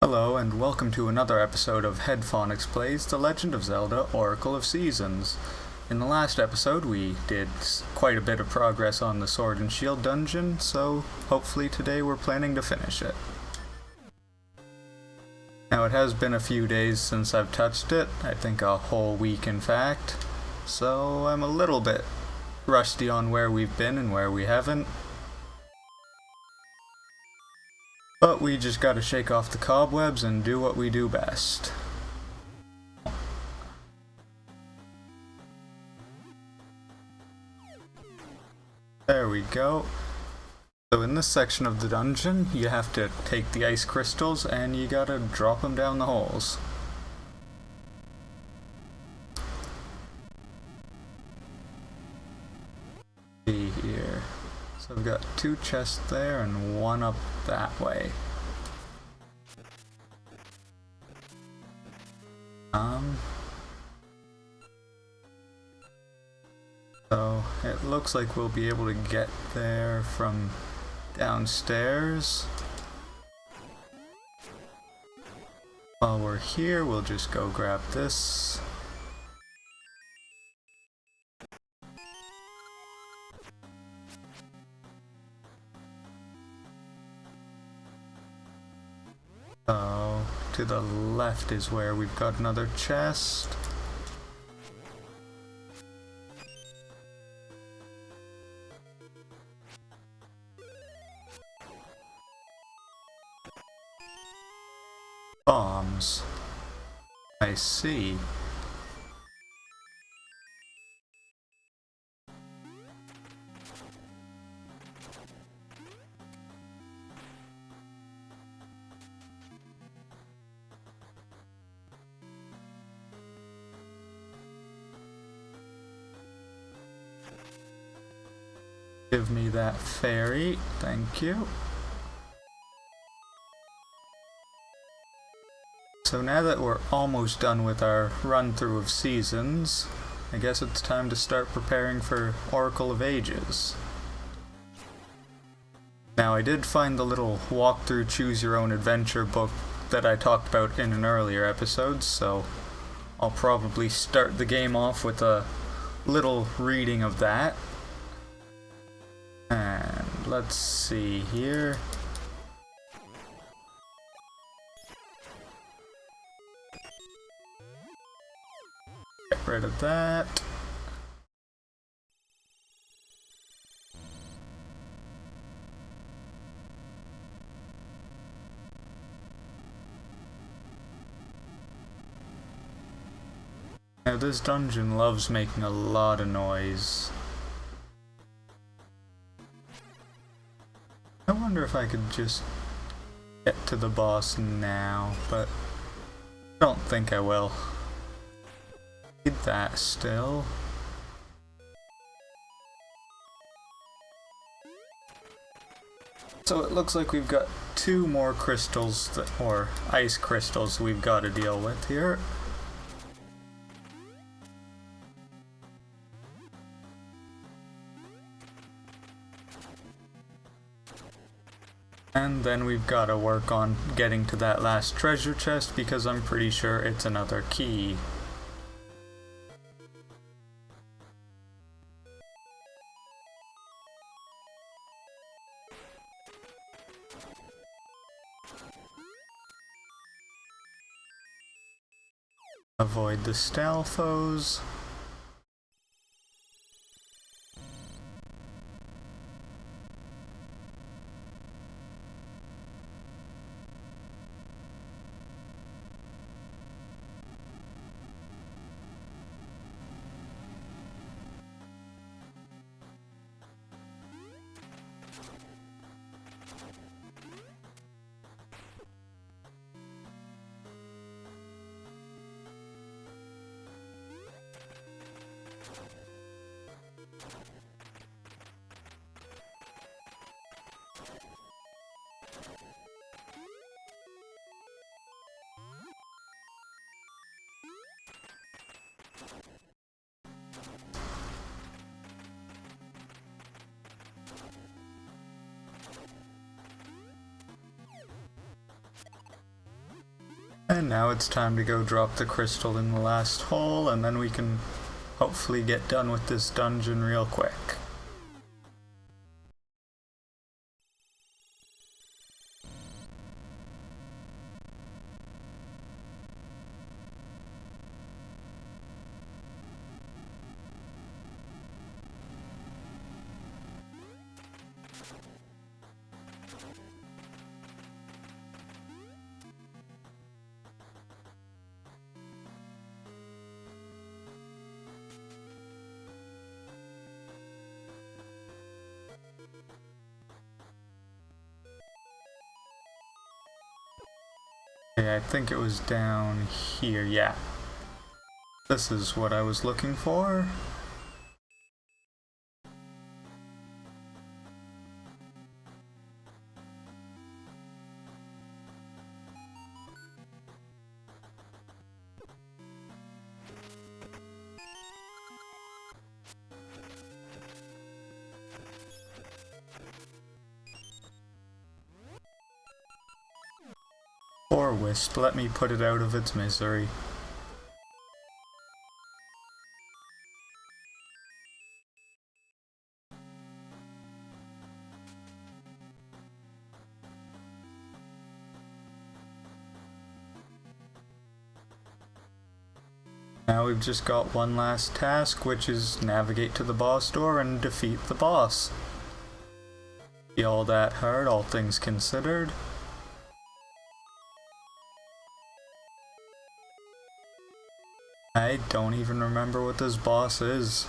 Hello, and welcome to another episode of Headphonics Plays The Legend of Zelda Oracle of Seasons. In the last episode, we did quite a bit of progress on the Sword and Shield dungeon, so hopefully today we're planning to finish it. Now, it has been a few days since I've touched it, I think a whole week in fact, so I'm a little bit rusty on where we've been and where we haven't. But we just gotta shake off the cobwebs and do what we do best. There we go. So in this section of the dungeon, you have to take the ice crystals and you gotta drop them down the holes. See here. So I've got two chests there and one up that way. So it looks like we'll be able to get there from downstairs. While we're here, we'll just go grab this. So, to the left is where we've got another chest. Bombs. I see. Give me that fairy, thank you. So now that we're almost done with our run-through of seasons, I guess it's time to start preparing for Oracle of Ages. Now I did find the little walkthrough choose your own adventure book that I talked about in an earlier episode, so I'll probably start the game off with a little reading of that. And let's see here. Get rid of that. Now this dungeon loves making a lot of noise. I wonder if I could just get to the boss now, but I don't think I will. Need that still. So it looks like we've got two more crystals, or ice crystals, we've got to deal with here. And then we've got to work on getting to that last treasure chest because I'm pretty sure it's another key. Avoid the Stalfos. And now it's time to go drop the crystal in the last hole, and then we can hopefully get done with this dungeon real quick. Okay, I think it was down here, yeah. This is what I was looking for. Poor Wisp, let me put it out of its misery. Now we've just got one last task, which is navigate to the boss door and defeat the boss. Be all that hard, all things considered. I don't even remember what this boss is.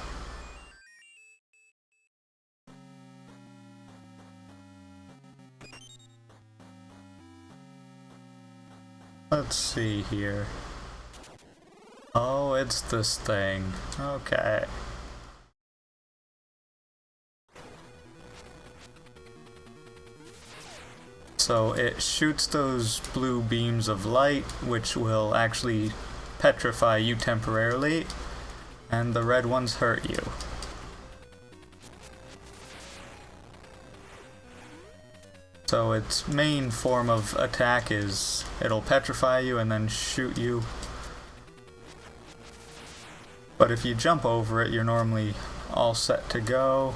Let's see here. Oh, it's this thing. Okay. So it shoots those blue beams of light, which will actually petrify you temporarily, and the red ones hurt you. So its main form of attack is it'll petrify you and then shoot you. But if you jump over it, you're normally all set to go.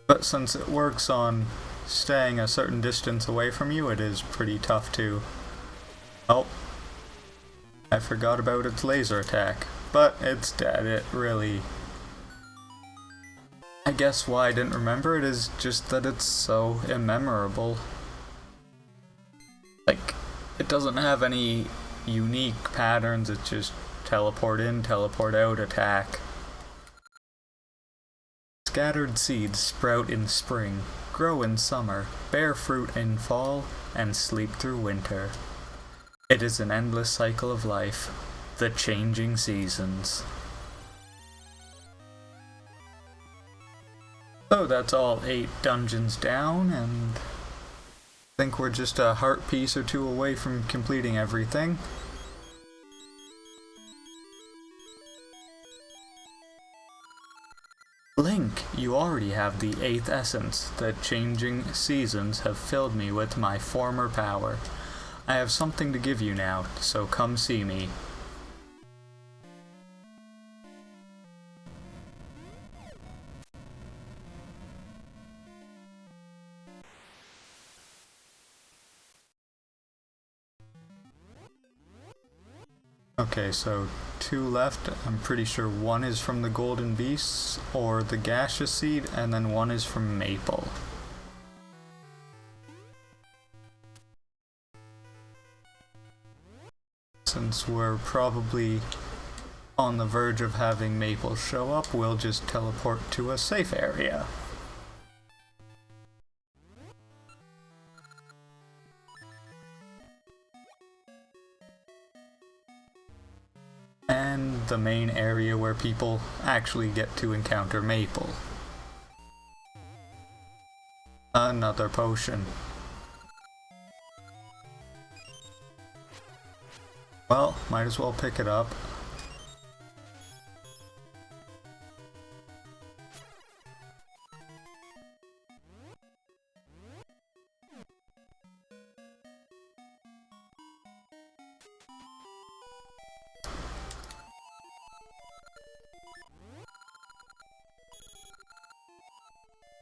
But since it works on staying a certain distance away from you, it is pretty tough to... Oh, I forgot about its laser attack. But it's dead, it really... I guess why I didn't remember it is just that it's so immemorable. Like, it doesn't have any unique patterns, it's just teleport in, teleport out, attack. Scattered seeds sprout in spring, grow in summer, bear fruit in fall, and sleep through winter. It is an endless cycle of life, the changing seasons. So that's all 8 dungeons down, and I think we're just a heart piece or two away from completing everything. Link, you already have the 8th essence. The changing seasons have filled me with my former power. I have something to give you now, so come see me. Okay, so 2 left. I'm pretty sure 1 is from the Golden Beasts or the Gaseous Seed, and then 1 is from Maple. Since we're probably on the verge of having Maple show up, we'll just teleport to a safe area. And the main area where people actually get to encounter Maple. Another potion. Well, might as well pick it up.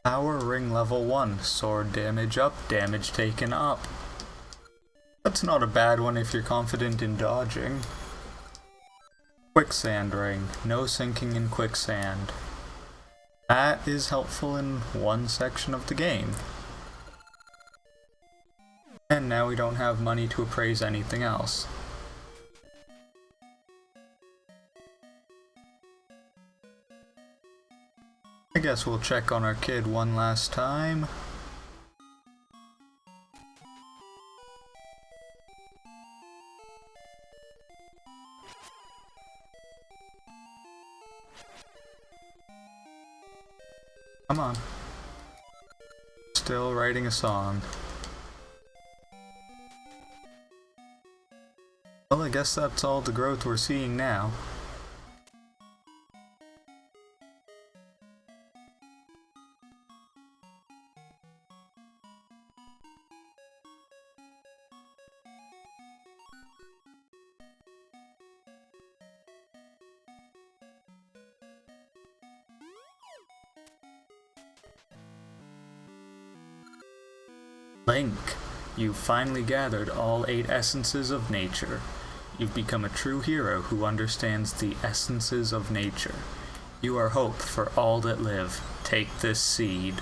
Power ring level 1, sword damage up, damage taken up. That's not a bad one if you're confident in dodging. Quicksand ring, no sinking in quicksand. That is helpful in one section of the game. And now we don't have money to appraise anything else. I guess we'll check on our kid one last time. Come on. Still writing a song. Well, I guess that's all the growth we're seeing now. Link, you've finally gathered all 8 essences of nature. You've become a true hero who understands the essences of nature. You are hope for all that live. Take this seed.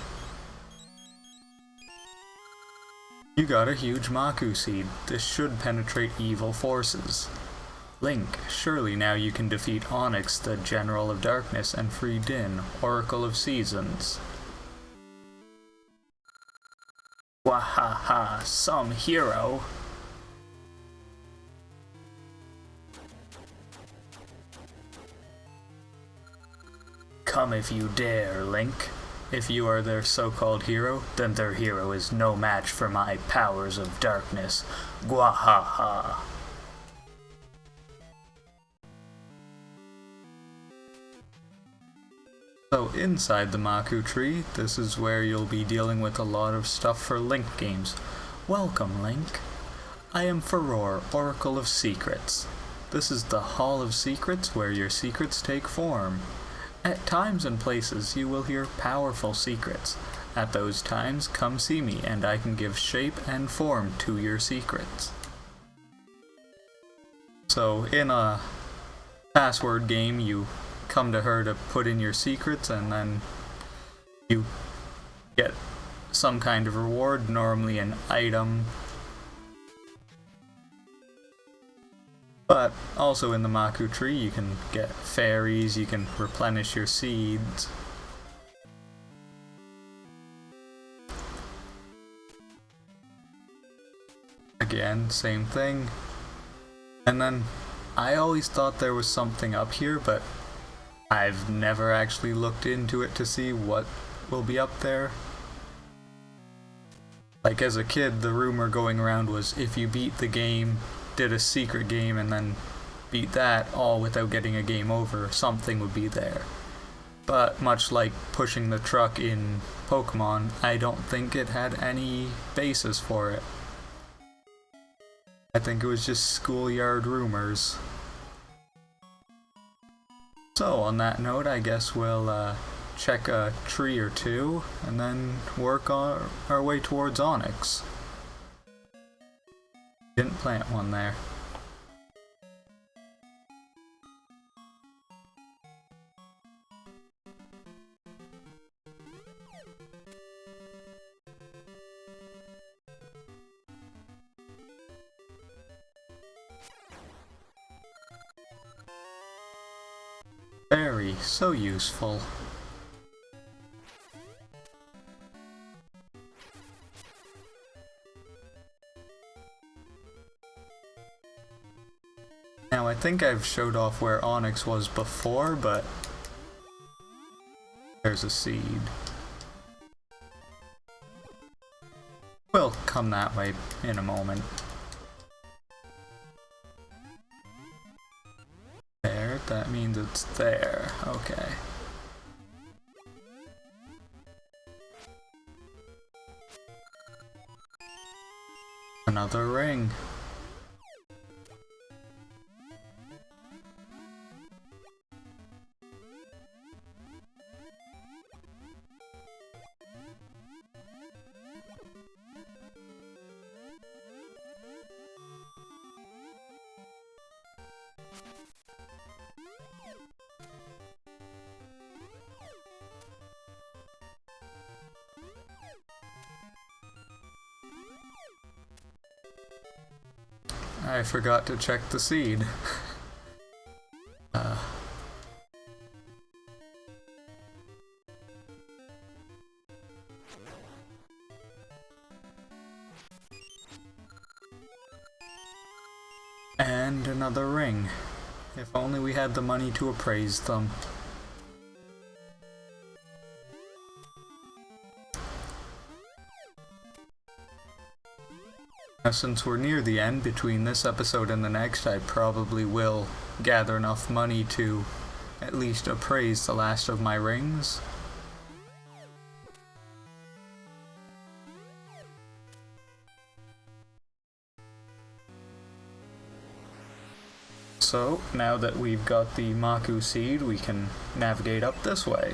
You got a huge Maku seed. This should penetrate evil forces. Link, surely now you can defeat Onyx, the General of Darkness, and free Din, Oracle of Seasons. Wahaha, some hero. Come if you dare, Link. If you are their so-called hero, then their hero is no match for my powers of darkness. Gwahaha. So inside the Maku tree, this is where you'll be dealing with a lot of stuff for Link games. Welcome, Link. I am Furore, Oracle of Secrets. This is the Hall of Secrets where your secrets take form. At times and places you will hear powerful secrets. At those times, come see me and I can give shape and form to your secrets. So in a password game, you come to her to put in your secrets and then you get some kind of reward, normally an item. But also in the Maku tree you can get fairies, you can replenish your seeds. Again, same thing. And then I always thought there was something up here, but I've never actually looked into it to see what will be up there. Like as a kid, the rumor going around was if you beat the game, did a secret game, and then beat that all without getting a game over, something would be there. But much like pushing the truck in Pokemon, I don't think it had any basis for it. I think it was just schoolyard rumors. So on that note, I guess we'll check a tree or two and then work on our way towards Onyx. Didn't plant one there. Very, so useful. Now I think I've showed off where Onyx was before, but there's a seed. We'll come that way in a moment. There, that means it's there. Okay. Another ring. I forgot to check the seed. And another ring. If only we had the money to appraise them. Now, since we're near the end, between this episode and the next, I probably will gather enough money to at least appraise the last of my rings. So, now that we've got the Maku seed, we can navigate up this way.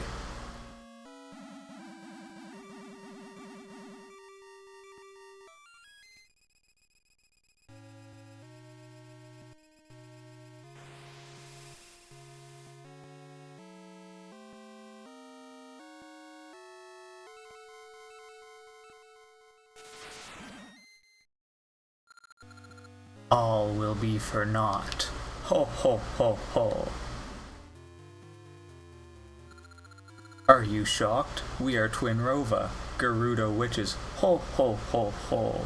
All will be for naught. Ho ho ho ho. Are you shocked? We are Twin Rova, Gerudo witches. Ho ho ho ho.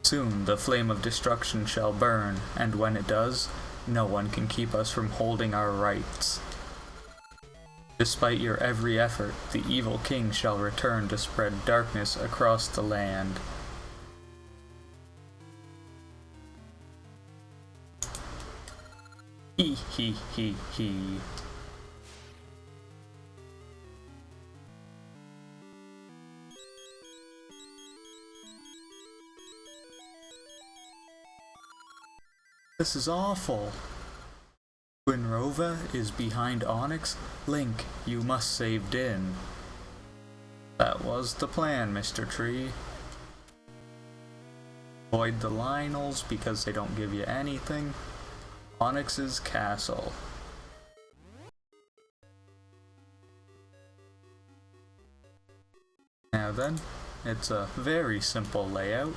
Soon the flame of destruction shall burn, and when it does, no one can keep us from holding our rights. Despite your every effort, the evil king shall return to spread darkness across the land. Hee hee hee hee. This is awful. Twin Rova is behind Onyx. Link, you must save Din. That was the plan, Mr. Tree. Avoid the Lionels because they don't give you anything. Onyx's castle. Now then, it's a very simple layout.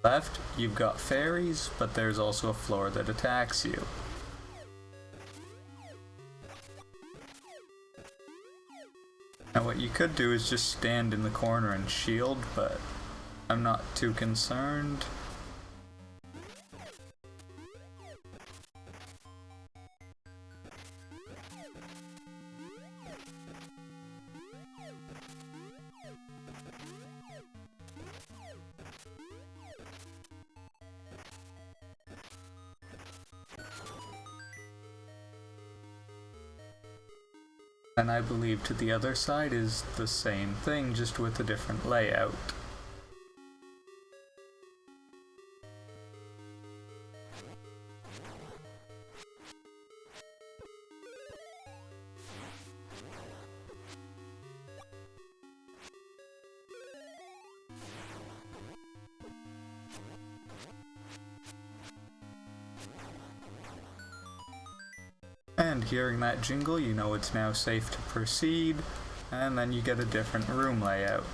Left, you've got fairies, but there's also a floor that attacks you. Now what you could do is just stand in the corner and shield, but I'm not too concerned. And I believe to the other side is the same thing, just with a different layout. And hearing that jingle, you know it's now safe to proceed, and then you get a different room layout.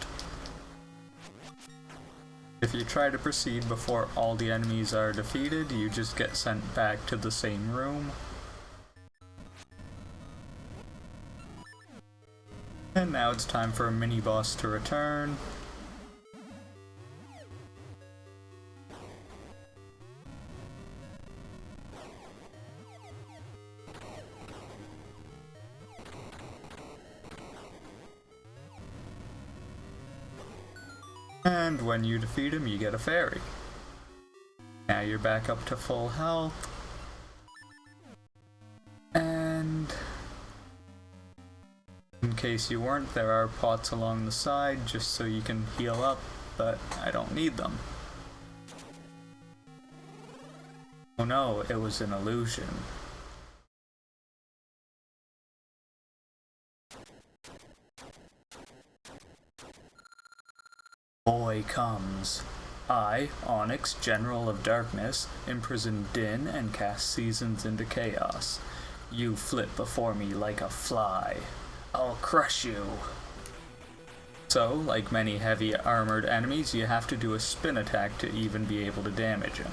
If you try to proceed before all the enemies are defeated, you just get sent back to the same room. And now it's time for a mini-boss to return. And when you defeat him, you get a fairy. Now you're back up to full health. And in case you weren't, there are pots along the side just so you can heal up, but I don't need them. Oh no, it was an illusion. Boy comes. I, Onyx, General of Darkness, imprison Din and cast seasons into chaos. You flit before me like a fly. I'll crush you. So, like many heavy armored enemies, you have to do a spin attack to even be able to damage him.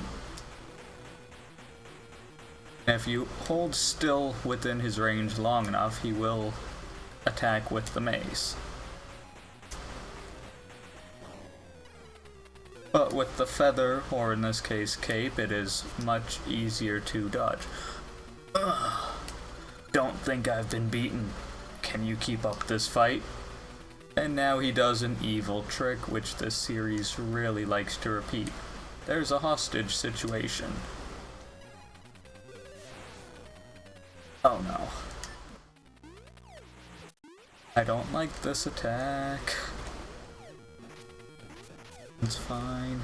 If you hold still within his range long enough, he will attack with the mace. But with the feather, or in this case cape, it is much easier to dodge. Ugh. Don't think I've been beaten. Can you keep up this fight? And now he does an evil trick, which this series really likes to repeat. There's a hostage situation. Oh no. I don't like this attack. It's fine.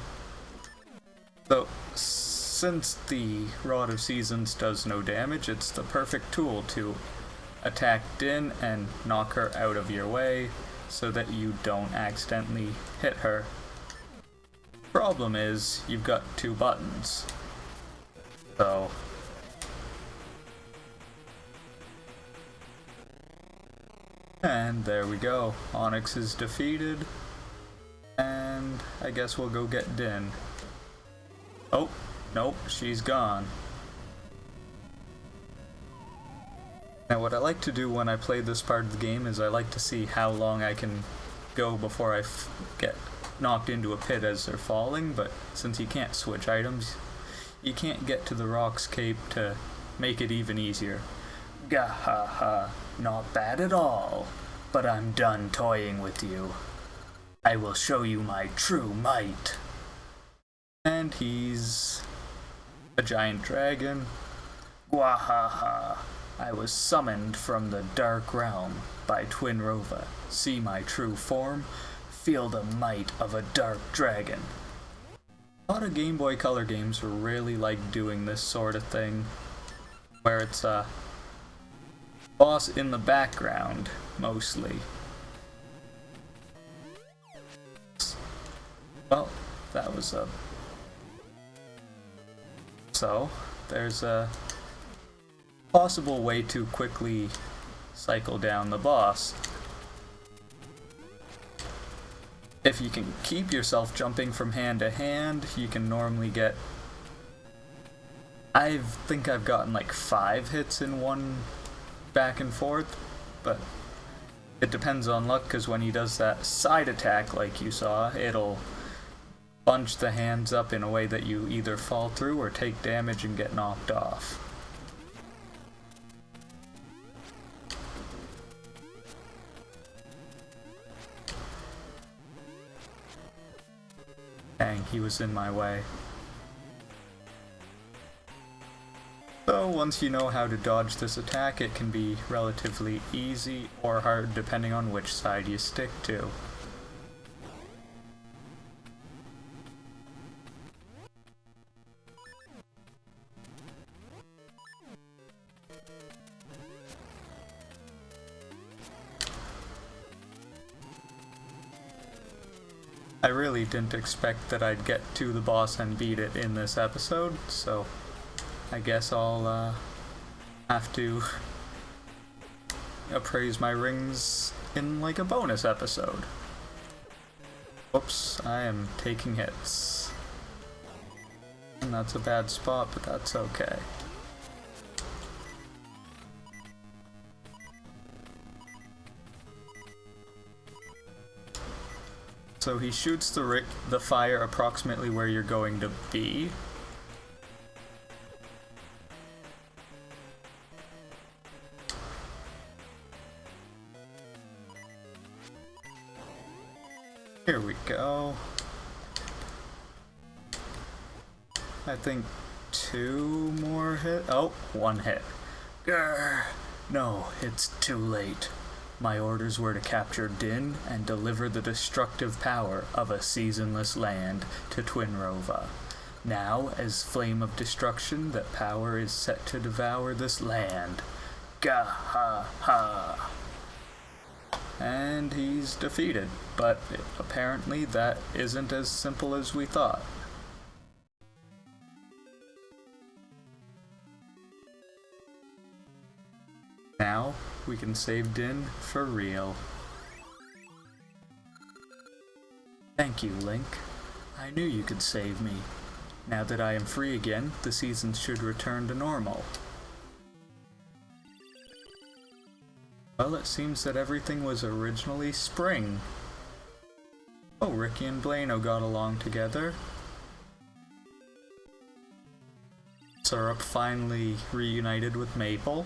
So, since the Rod of Seasons does no damage, it's the perfect tool to attack Din and knock her out of your way so that you don't accidentally hit her. Problem is, you've got 2 buttons. So, and there we go. Onyx is defeated. And I guess we'll go get Din. Oh, nope, she's gone. Now what I like to do when I play this part of the game is I like to see how long I can go before I get knocked into a pit as they're falling, but since you can't switch items, you can't get to the Rock's cape to make it even easier. Gahaha, not bad at all, but I'm done toying with you. I will show you my true might. And he's a giant dragon. Gwahaha, I was summoned from the dark realm by Twinrova. See my true form? Feel the might of a dark dragon. A lot of Game Boy Color games really like doing this sort of thing, where it's a boss in the background, mostly. Well, that was a... So, there's a possible way to quickly cycle down the boss. If you can keep yourself jumping from hand to hand, you can normally get... I think I've gotten like 5 hits in one back and forth, but it depends on luck, because when he does that side attack like you saw, it'll bunch the hands up in a way that you either fall through or take damage and get knocked off. Dang, he was in my way. So once you know how to dodge this attack, it can be relatively easy or hard depending on which side you stick to. I really didn't expect that I'd get to the boss and beat it in this episode, so I guess I'll have to appraise my rings in like a bonus episode. Whoops, I am taking hits. And that's a bad spot, but that's okay. So he shoots the fire approximately where you're going to be. Here we go. I think 2 more hit. Oh, 1 hit. Grr. No, it's too late. My orders were to capture Din and deliver the destructive power of a seasonless land to Twinrova. Now, as flame of destruction, that power is set to devour this land. Gah-ha-ha. And he's defeated, but apparently that isn't as simple as we thought. Now, we can save Din for real. Thank you, Link. I knew you could save me. Now that I am free again, the seasons should return to normal. Well, it seems that everything was originally spring. Oh, Ricky and Blano got along together. Syrup finally reunited with Maple.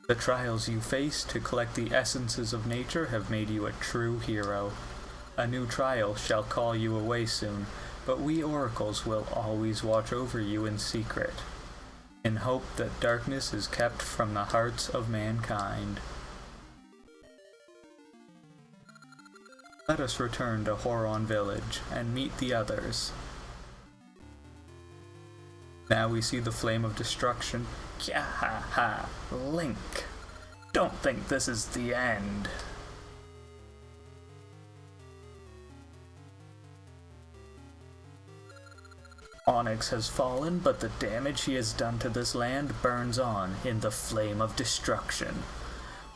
The trials you faced to collect the essences of nature have made you a true hero. A new trial shall call you away soon, but we oracles will always watch over you in secret, in hope that darkness is kept from the hearts of mankind. Let us return to Horon Village and meet the others. Now we see the flame of destruction. Kya-ha-ha, Link. Don't think this is the end. Onyx has fallen, but the damage he has done to this land burns on in the flame of destruction.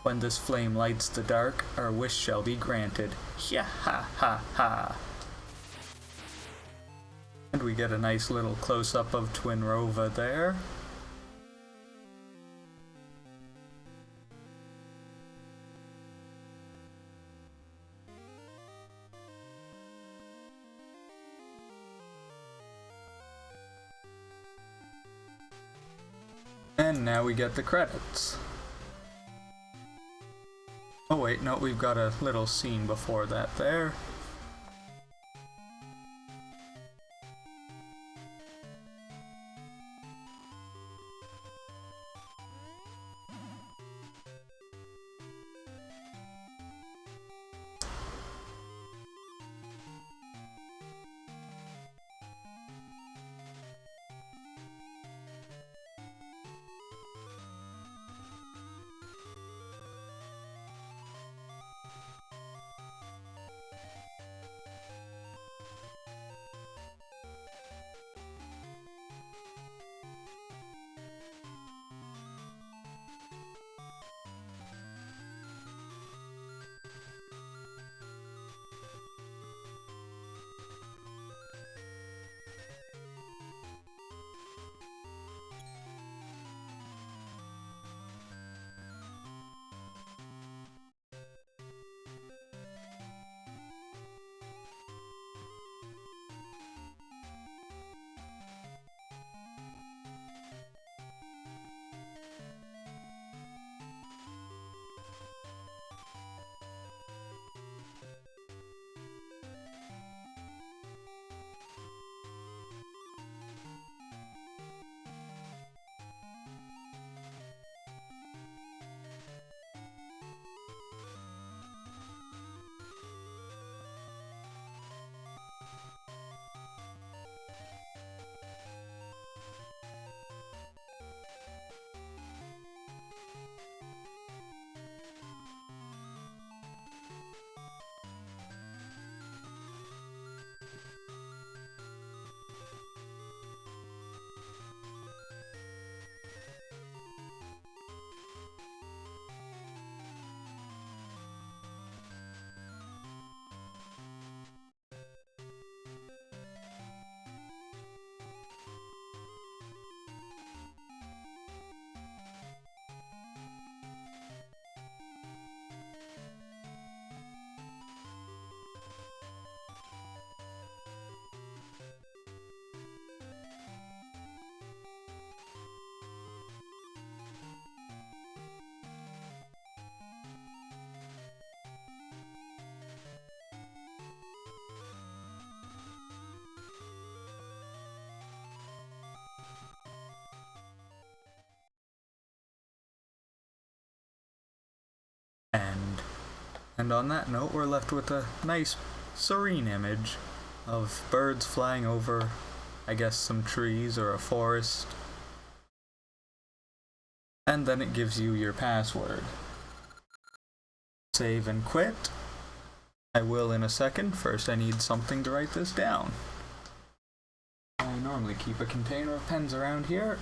When this flame lights the dark, our wish shall be granted. Ha-ha-ha-ha. And we get a nice little close-up of Twinrova there. And now we get the credits. Oh wait, no, we've got a little scene before that there. And on that note, we're left with a nice, serene image of birds flying over, I guess, some trees or a forest. And then it gives you your password. Save and quit. I will in a second. First, I need something to write this down. I normally keep a container of pens around here.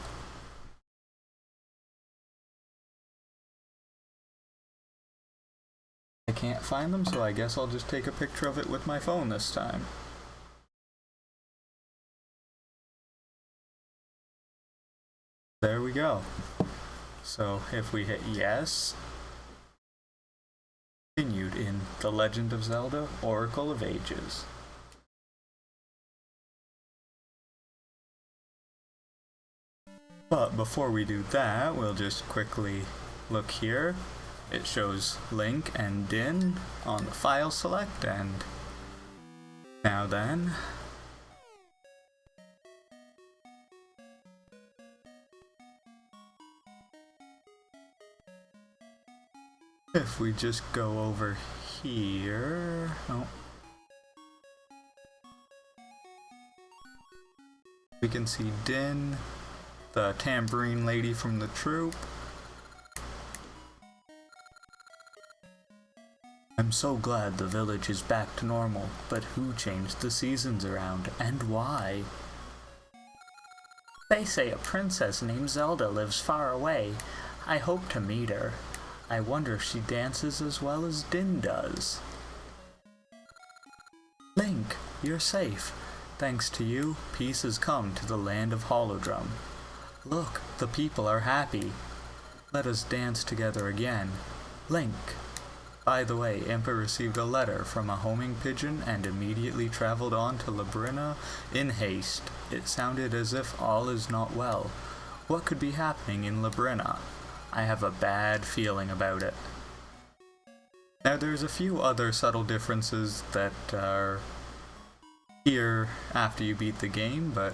I can't find them, so I guess I'll just take a picture of it with my phone this time. There we go. So if we hit yes, continued in The Legend of Zelda, Oracle of Ages. But before we do that, we'll just quickly look here. It shows Link and Din on the file select, and now then, if we just go over here, we can see Din, the tambourine lady from the troupe. I'm so glad the village is back to normal, but who changed the seasons around, and why? They say a princess named Zelda lives far away. I hope to meet her. I wonder if she dances as well as Din does. Link, you're safe. Thanks to you, peace has come to the land of Holodrum. Look, the people are happy. Let us dance together again. Link. By the way, Impa received a letter from a homing pigeon and immediately traveled on to Labrina in haste. It sounded as if all is not well. What could be happening in Labrina? I have a bad feeling about it. Now there's a few other subtle differences that are here after you beat the game, but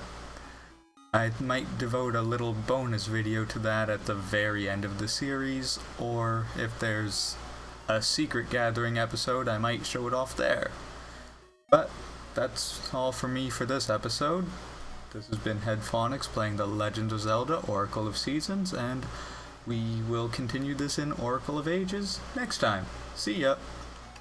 I might devote a little bonus video to that at the very end of the series, or if there's a secret gathering episode, I might show it off there. But that's all for me for this episode. This has been Headphonics playing The Legend of Zelda, Oracle of Seasons, and we will continue this in Oracle of Ages next time. See ya!